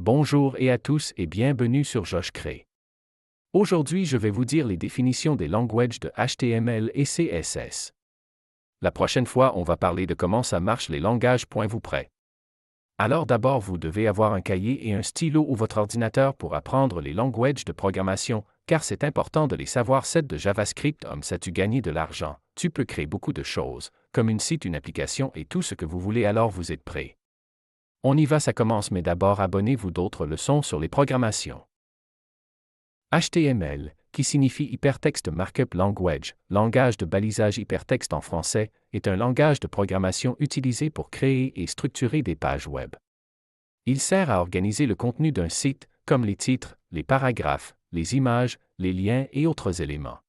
Bonjour et à tous et bienvenue sur Josh Crée. Aujourd'hui, je vais vous dire les définitions des languages de HTML et CSS. La prochaine fois, on va parler de comment ça marche les langages. Vous prêt? Alors d'abord, vous devez avoir un cahier et un stylo ou votre ordinateur pour apprendre les langages de programmation, car c'est important de les savoir. Set de JavaScript, ça tu gagnes de l'argent. Tu peux créer beaucoup de choses, comme une site, une application et tout ce que vous voulez. Alors vous êtes prêts? On y va, ça commence, mais d'abord abonnez-vous d'autres leçons sur les programmations. HTML, qui signifie Hypertext Markup Language, langage de balisage hypertexte en français, est un langage de programmation utilisé pour créer et structurer des pages web. Il sert à organiser le contenu d'un site, comme les titres, les paragraphes, les images, les liens et autres éléments.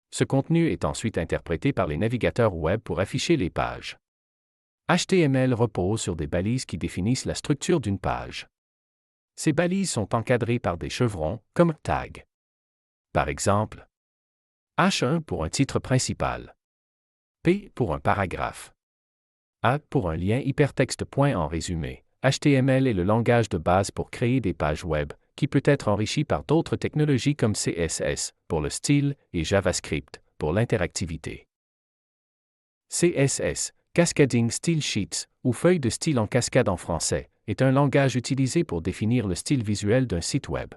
Ce contenu est ensuite interprété par les navigateurs web pour afficher les pages. HTML repose sur des balises qui définissent la structure d'une page. Ces balises sont encadrées par des chevrons, comme tag. Par exemple, H1 pour un titre principal, P pour un paragraphe, A pour un lien hypertexte. En résumé, HTML est le langage de base pour créer des pages web, qui peut être enrichi par d'autres technologies comme CSS, pour le style, et JavaScript, pour l'interactivité. CSS, Cascading Style Sheets, ou feuille de style en cascade en français, est un langage utilisé pour définir le style visuel d'un site web.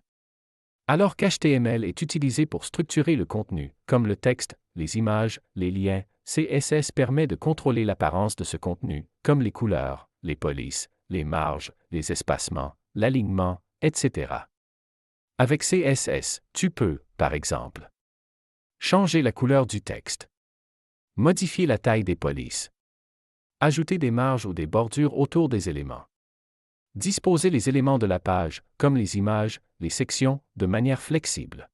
Alors qu'HTML est utilisé pour structurer le contenu, comme le texte, les images, les liens, CSS permet de contrôler l'apparence de ce contenu, comme les couleurs, les polices, les marges, les espacements, l'alignement, etc. Avec CSS, tu peux, par exemple, changer la couleur du texte, modifier la taille des polices, ajouter des marges ou des bordures autour des éléments, disposer les éléments de la page, comme les images, les sections, de manière flexible.